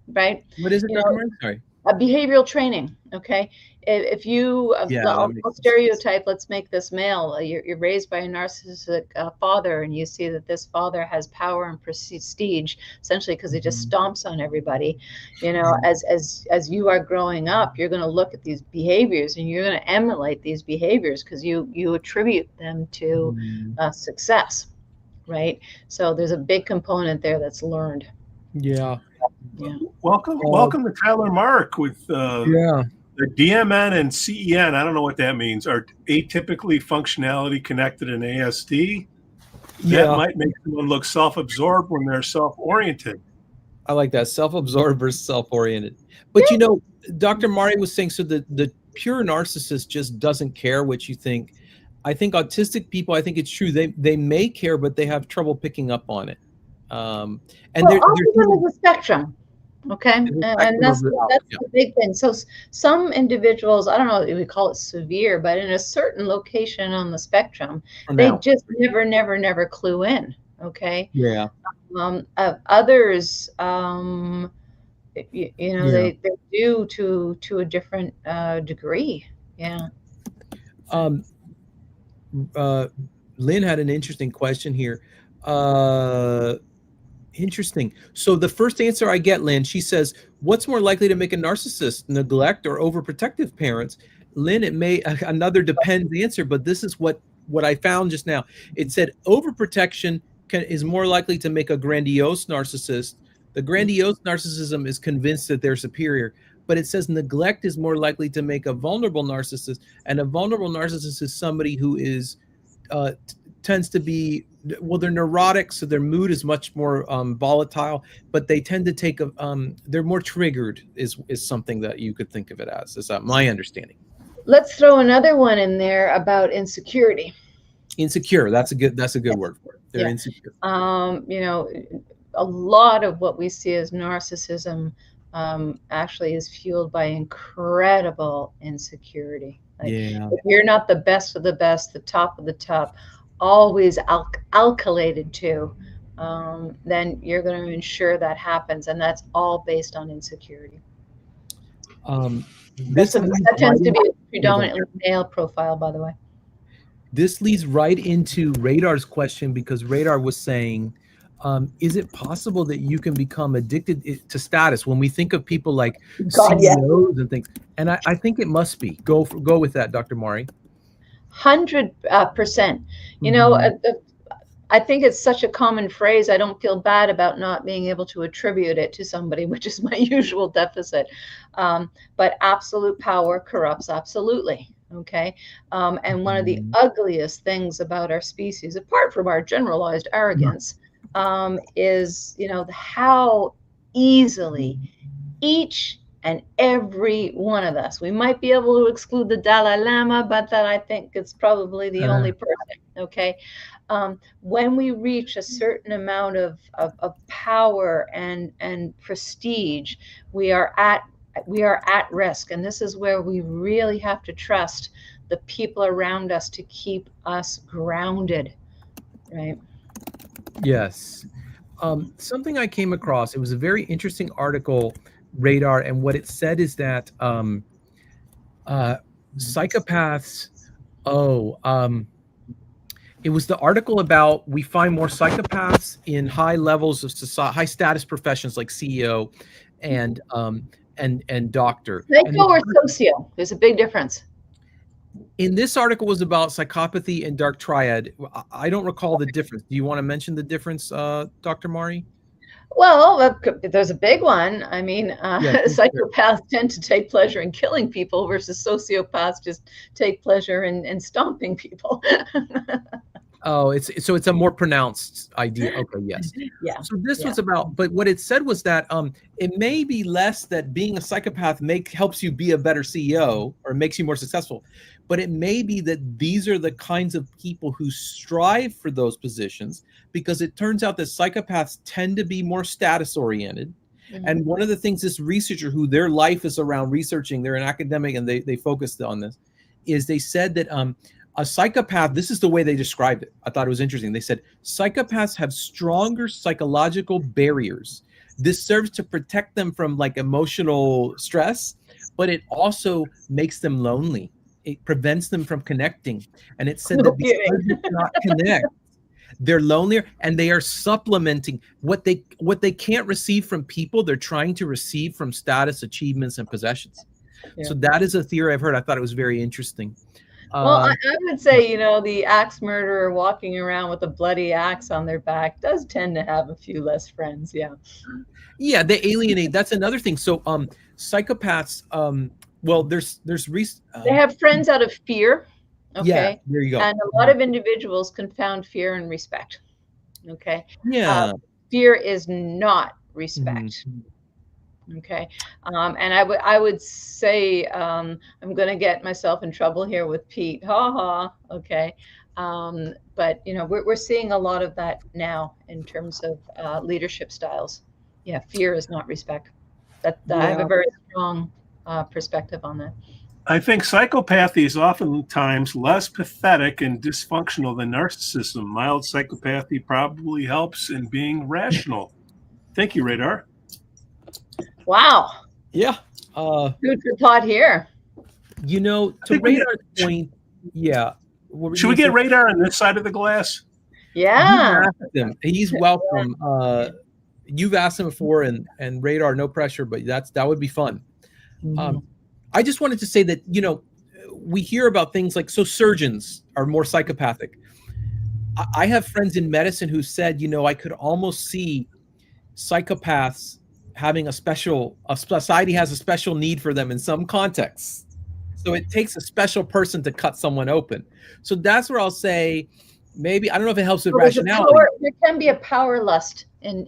right? What is it, Dr. Martin? Sorry. Behavioral training. Okay. If you I'll stereotype, let's make this male. You're raised by a narcissistic father, and you see that this father has power and prestige, essentially because he just stomps on everybody. As you are growing up, you're going to look at these behaviors and you're going to emulate these behaviors because you attribute them to success, right? So there's a big component there that's learned. Yeah. Welcome to Tyler Mark with the DMN and CEN. I don't know what that means. Are atypically functionality connected in ASD? That might make someone look self-absorbed when they're self-oriented. I like that, self-absorbed versus self-oriented. But Dr. Mari was saying, so the pure narcissist just doesn't care what you think. I think autistic people, I think it's true. They may care, but they have trouble picking up on it. And there's a spectrum. Okay. And that's the big thing. So some individuals, I don't know if we call it severe, but in a certain location on the spectrum, they just never clue in. Okay. Yeah. Others, they do to a different degree. Yeah. Lynn had an interesting question here. Interesting. So the first answer I get, Lynn, she says, what's more likely to make a narcissist, neglect or overprotective parents? Lynn, it may another depends answer, but this is what I found just now. It said overprotection is more likely to make a grandiose narcissist. The grandiose narcissism is convinced that they're superior, but it says neglect is more likely to make a vulnerable narcissist, and a vulnerable narcissist is somebody who is tends to be, well, they're neurotic, so their mood is much more volatile, but they tend to take they're more triggered is something that you could think of it as. Is that my understanding? Let's throw another one in there about insecurity. Insecure. That's a good word for it. They're insecure. A lot of what we see as narcissism actually is fueled by incredible insecurity. If you're not the best of the best, the top of the top, always alkylated to, then you're going to ensure that happens, and that's all based on insecurity. That tends to be a predominantly male profile, by the way. This leads right into Radar's question, because Radar was saying, is it possible that you can become addicted to status when we think of people like CEOs and things? And I think it must be. Go with that, Dr. Mari. 100%. I think it's such a common phrase. I don't feel bad about not being able to attribute it to somebody, which is my usual deficit. But absolute power corrupts absolutely. Okay. And one of the ugliest things about our species, apart from our generalized arrogance, is, how easily each and every one of us, we might be able to exclude the Dalai Lama, but that I think it's probably the only person. Okay. When we reach a certain amount of power and prestige, we are at risk. And this is where we really have to trust the people around us to keep us grounded, right? Yes. Something I came across, it was a very interesting article, Radar, and what it said is that psychopaths, it was the article about we find more psychopaths in high levels of society, high status professions like CEO and doctor. Psycho or socio? There's a big difference. In this article was about psychopathy and dark triad. I don't recall the difference. Do you want to mention the difference, Dr. Mari? Well, there's a big one. I mean, psychopaths tend to take pleasure in killing people versus sociopaths just take pleasure in stomping people. Oh, it's a more pronounced idea. Okay, yes. Yeah. So this was about, but what it said was that it may be less that being a psychopath helps you be a better CEO or makes you more successful, but it may be that these are the kinds of people who strive for those positions, because it turns out that psychopaths tend to be more status oriented. Mm-hmm. And one of the things this researcher, who their life is around researching, they're an academic and they focused on this, is they said that a psychopath, this is the way they described it. I thought it was interesting. They said psychopaths have stronger psychological barriers. This serves to protect them from like emotional stress, but it also makes them lonely. It prevents them from connecting. And it said that because they cannot connect, they're lonelier, and they are supplementing what they can't receive from people. They're trying to receive from status, achievements, and possessions. Yeah. So that is a theory I've heard. I thought it was very interesting. Well, I would say, the axe murderer walking around with a bloody axe on their back does tend to have a few less friends. Yeah. Yeah, they alienate. That's another thing. So psychopaths, well, they have friends out of fear. Okay. Yeah, there you go. And a lot of individuals confound fear and respect. Okay. Yeah. Fear is not respect. Mm-hmm. Okay. And I would say, I'm going to get myself in trouble here with Pete. Ha ha. Okay. But we're seeing a lot of that now in terms of leadership styles. Yeah. Fear is not respect. I have a very strong perspective on that. I think psychopathy is oftentimes less pathetic and dysfunctional than narcissism. Mild psychopathy probably helps in being rational. Thank you, Radar. Wow. Yeah. Food for thought here. To Radar's point, yeah. Should we get Radar on this side of the glass? Yeah. He's welcome. You've asked him before, and Radar, no pressure, but that would be fun. Mm-hmm. I just wanted to say that, we hear about things like, so surgeons are more psychopathic. I have friends in medicine who said, I could almost see psychopaths having society has a special need for them in some contexts. So it takes a special person to cut someone open. So that's where I'll say, maybe, I don't know if it helps with rationality. There can be a power lust in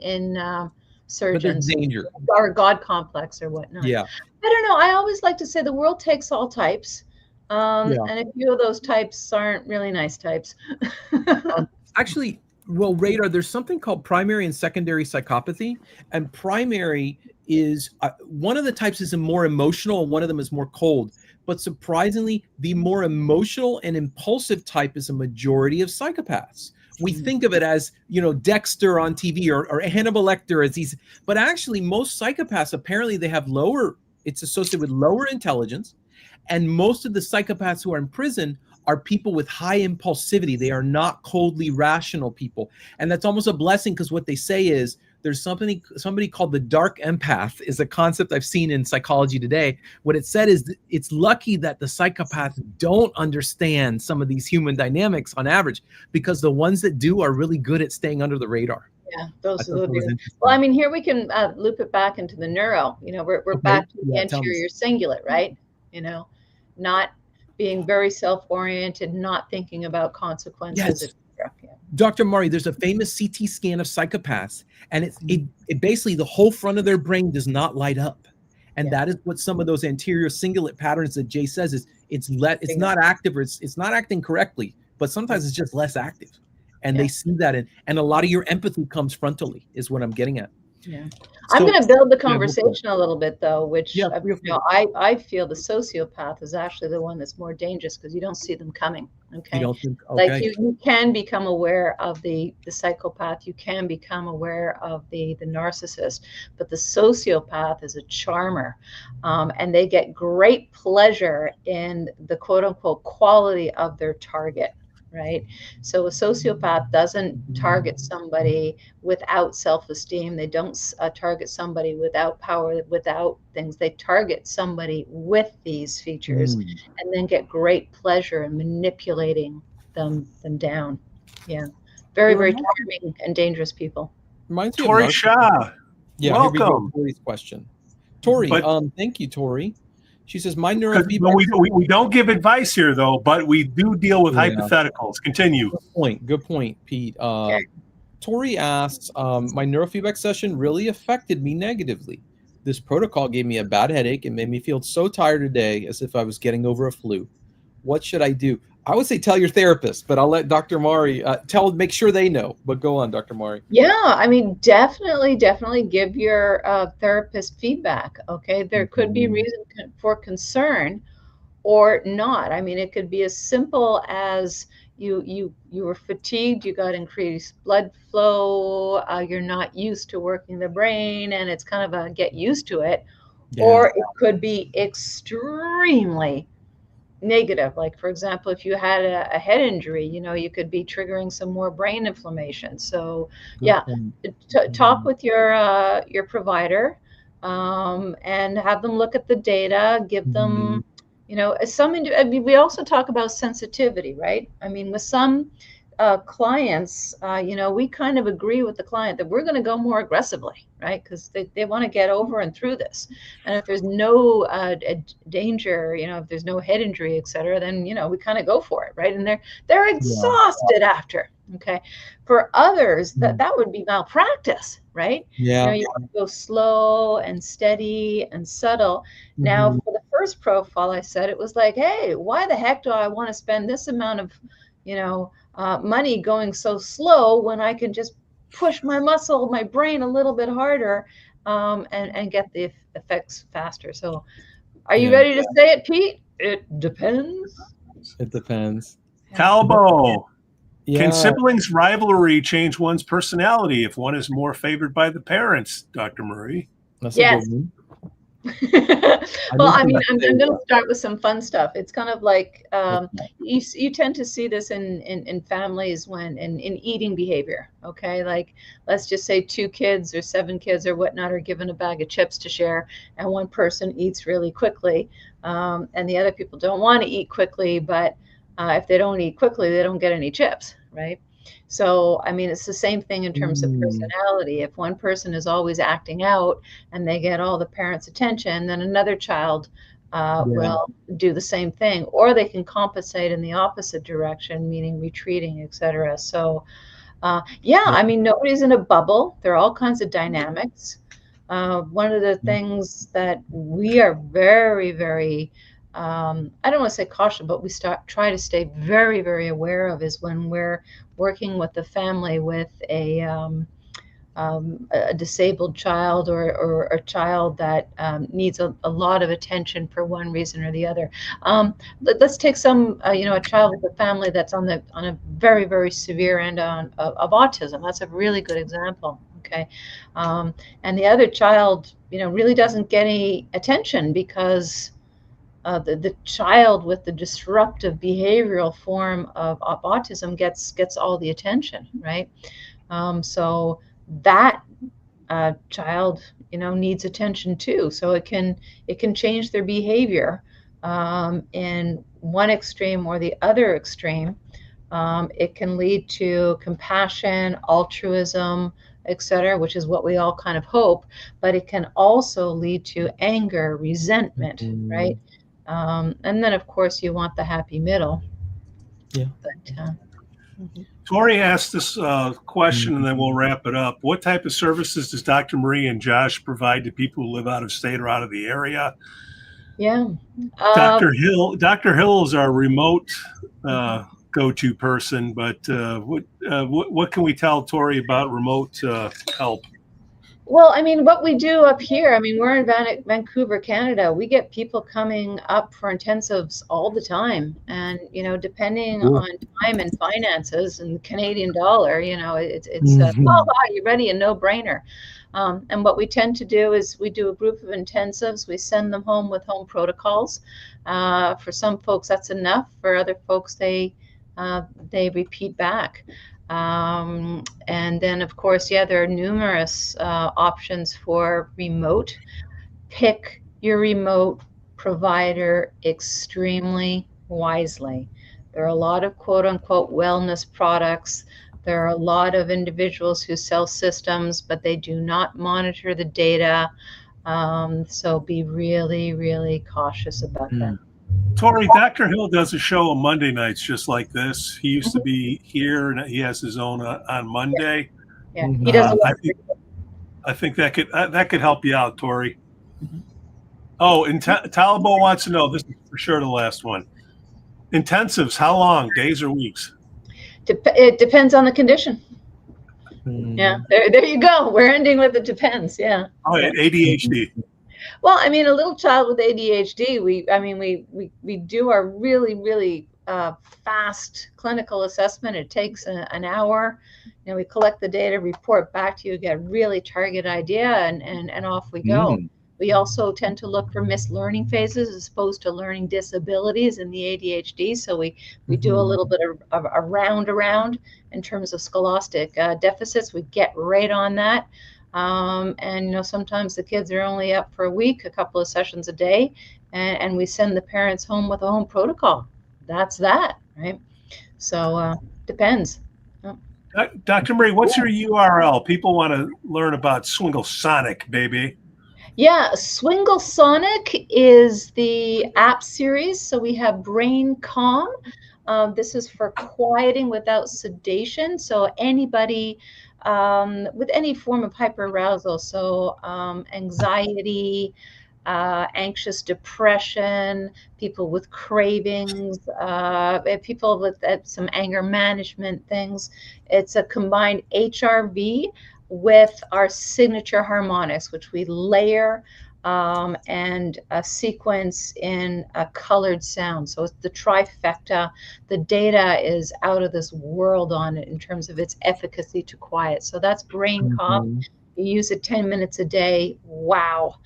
surgeons. But there's danger. Or God complex or whatnot. Yeah. I don't know. I always like to say the world takes all types. And a few of those types aren't really nice types. Actually, well, Radar, there's something called primary and secondary psychopathy. And primary is, one of the types is more emotional, and one of them is more cold. But surprisingly, the more emotional and impulsive type is a majority of psychopaths. We think of it as, Dexter on TV or Hannibal Lecter as these, but actually most psychopaths, apparently they have it's associated with lower intelligence. And most of the psychopaths who are in prison are people with high impulsivity. They are not coldly rational people. And that's almost a blessing, because what they say is there's somebody called the dark empath is a concept I've seen in Psychology Today. What it said is it's lucky that the psychopaths don't understand some of these human dynamics on average, because the ones that do are really good at staying under the radar. Yeah, those are the. Well, I mean, here we can loop it back into the neuro. We're back to the anterior cingulate, right? Not being very self-oriented, not thinking about consequences. Yes. Yeah. Dr. Mari, there's a famous CT scan of psychopaths, and it basically the whole front of their brain does not light up. And that is what some of those anterior cingulate patterns that Jay says is it's not active, or it's not acting correctly, but sometimes it's just less active. And they see that, and a lot of your empathy comes frontally, is what I'm getting at. Yeah. So, I'm going to build the conversation a little bit, though, which Yeah, you know, I feel the sociopath is actually the one that's more dangerous because you don't see them coming. Okay. You don't think, Like okay. you can become aware of the psychopath. You can become aware of the narcissist, but the sociopath is a charmer, and they get great pleasure in the quote unquote quality of their target. Right. So a sociopath doesn't target somebody without self-esteem. They don't target somebody without power, without things. They target somebody with these features and then get great pleasure in manipulating them down. Yeah. Very, very charming and dangerous people. Reminds me Tori of Shah. Yeah, welcome. Here we go. Tori's question. Tori, thank you, Tori. She says, my neurofeedback. We don't give advice here, though, but we do deal with hypotheticals. Continue. Good point, Pete. Tori asks, my neurofeedback session really affected me negatively. This protocol gave me a bad headache and made me feel so tired today, as if I was getting over a flu. What should I do? I would say tell your therapist, but I'll let Dr. Mari make sure they know. But go on, Dr. Mari. Yeah, I mean, definitely give your therapist feedback. Okay, there could be reason for concern or not. I mean, it could be as simple as you were fatigued, you got increased blood flow, you're not used to working the brain, and it's kind of a get used to it. Yeah. Or it could be extremely negative. Like, for example, if you had a head injury, you know, you could be triggering some more brain inflammation. So talk with your provider, and have them look at the data, give them, you know, I mean, we also talk about sensitivity, right? I mean, with some clients, you know, we kind of agree with the client that we're going to go more aggressively, right? Because they want to get over and through this. And if there's no danger, you know, if there's no head injury, et cetera, then, you know, we kind of go for it, right? And they're exhausted after. Okay. For others, that would be malpractice, right? Yeah. You know, you want to go slow and steady and subtle. Now, for the first profile, I said it was like, hey, why the heck do I want to spend this amount of, you know, money going so slow when I can just push my brain a little bit harder, and get the effects faster. So are you ready to say it, Pete? It depends. It depends. Talbot. Can siblings' rivalry change one's personality if one is more favored by the parents, Dr. Murray? That's a good one. Well, I mean, I'm going to start with some fun stuff. It's kind of like you tend to see this in families when in eating behavior. Okay, like let's just say 2 kids or 7 kids or whatnot are given a bag of chips to share, and one person eats really quickly, and the other people don't want to eat quickly, but if they don't eat quickly, they don't get any chips, right? So, I mean, it's the same thing in terms of personality. If one person is always acting out and they get all the parents' attention, then another child will do the same thing, or they can compensate in the opposite direction, meaning retreating, etc. So, I mean, nobody's in a bubble. There are all kinds of dynamics. One of the things that we are very, very I don't want to say cautious, but we try to stay very, very aware of is when we're working with the family with a disabled child or a child that needs a lot of attention for one reason or the other. Let's take a child with a family that's on a very, very severe end of autism. That's a really good example. Okay, and the other child, really doesn't get any attention because the child with the disruptive behavioral form of autism gets all the attention, right? So that child, needs attention too. So it can change their behavior in one extreme or the other extreme. It can lead to compassion, altruism, etc., which is what we all kind of hope. But it can also lead to anger, resentment, right? And then, of course, you want the happy middle. Yeah. But, Tori asked this question, and then we'll wrap it up. What type of services does Dr. Marie and Josh provide to people who live out of state or out of the area? yeah. Dr. Hill is our remote go-to person, but what can we tell Tori about remote help? Well, I mean, what we do up here, I mean, we're in Vancouver, Canada. We get people coming up for intensives all the time. And, depending on time and finances and Canadian dollar, it's oh, you're ready, a no-brainer. And what we tend to do is we do a group of intensives. We send them home with home protocols. For some folks, that's enough. For other folks, they repeat back. And then, of course, there are numerous options for remote. Pick your remote provider extremely wisely. There are a lot of quote unquote wellness products. There are a lot of individuals who sell systems, but they do not monitor the data. So be really, really cautious about that. Tori, Dr. Hill does a show on Monday nights just like this. He used to be here, and he has his own on Monday. Yeah, he does. I think that could help you out, Tori. Oh, and Talabo wants to know, this is for sure the last one. Intensives, how long? Days or weeks? It depends on the condition. Yeah, there you go. We're ending with it depends. Yeah. Oh, ADHD. Well, I mean, a little child with ADHD, we do our really, really fast clinical assessment. It takes an hour. We collect the data, report back to you, get a really target idea, and off we go. We also tend to look for missed learning phases as opposed to learning disabilities in the ADHD. So we do a little bit of a round around in terms of scholastic deficits. We get right on that. And sometimes the kids are only up for a week, a couple of sessions a day, and we send the parents home with a home protocol. That's that, right? So depends. Dr. Marie, what's your URL? People want to learn about Swingle Sonic, baby. Yeah, Swingle Sonic is the app series. So we have Brain Calm. This is for quieting without sedation. So anybody with any form of hyperarousal, so anxiety, anxious depression, people with cravings, people with some anger management things. It's a combined HRV with our signature harmonics, which we layer and sequence in a colored sound. So it's the trifecta. The data is out of this world on it in terms of its efficacy to quiet. So that's Brain Calm. You use it 10 minutes a day. Wow.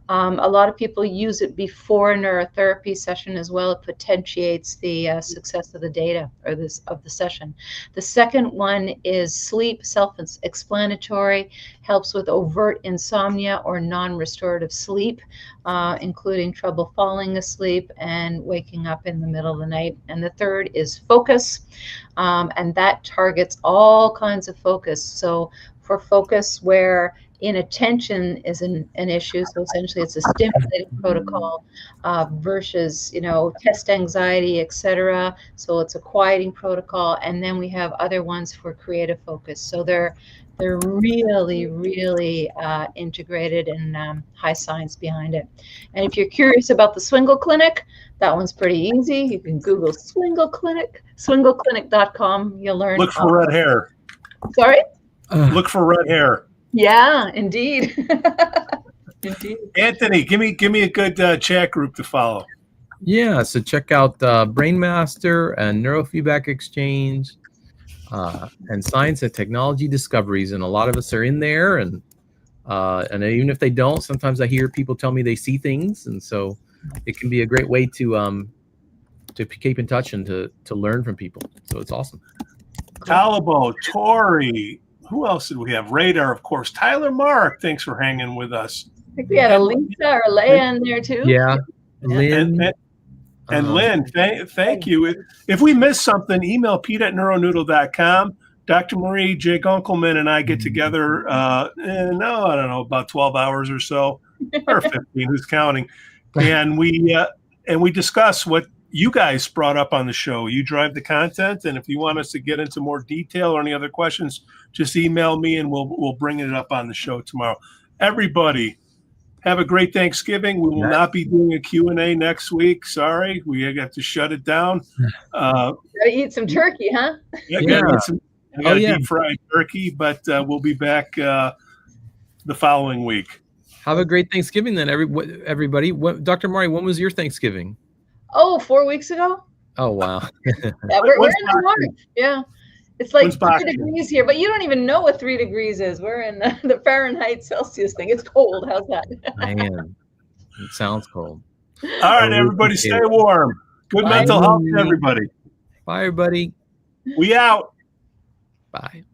A lot of people use it before a neurotherapy session as well. It potentiates the success of the data or of the session. The second one is sleep, self-explanatory, helps with overt insomnia or non-restorative sleep, including trouble falling asleep and waking up in the middle of the night. And the third is focus, and that targets all kinds of focus. So for focus where inattention is an issue, so essentially it's a stimulating protocol versus test anxiety, etc. So it's a quieting protocol, and then we have other ones for creative focus. So they're really, really integrated and high science behind it. And if you're curious about the Swingle Clinic, that one's pretty easy. You can Google Swingle Clinic, swingleclinic.com. You'll learn. Look for red hair. Sorry? Look for red hair. Yeah, indeed. Indeed. Anthony, give me a good chat group to follow. Yeah, so check out Brainmaster and Neurofeedback Exchange and Science and Technology Discoveries, and a lot of us are in there. And even if they don't, sometimes I hear people tell me they see things, and so it can be a great way to keep in touch and to learn from people. So it's awesome. Talabo, Tori. Who else did we have? Radar, of course. Tyler Mark, thanks for hanging with us. I think we had a Lisa or Leia in there too. Yeah. Lynn. And Lynn, thank you. If we missed something, email pete@neuronoodle.com. Dr. Marie, J. Gunkelman, and I get together, I don't know, about 12 hours or so, or 15, who's counting. And we and we discuss what you guys brought up on the show. You drive the content, and if you want us to get into more detail or any other questions, just email me and we'll bring it up on the show tomorrow. Everybody, have a great Thanksgiving. We will not be doing a Q&A next week. Sorry, we got to shut it down. Gotta eat some turkey, huh? I got deep fried turkey, but we'll be back the following week. Have a great Thanksgiving then, everybody. Dr. Mari, when was your Thanksgiving? Oh, 4 weeks ago. Oh, wow. Yeah, we're in the March. Yeah. It's like 3 degrees here, but you don't even know what 3 degrees is. We're in the Fahrenheit Celsius thing. It's cold. How's that? Man, it sounds cold. All right, everybody, stay warm. Good mental health to everybody. Bye, everybody. We out. Bye.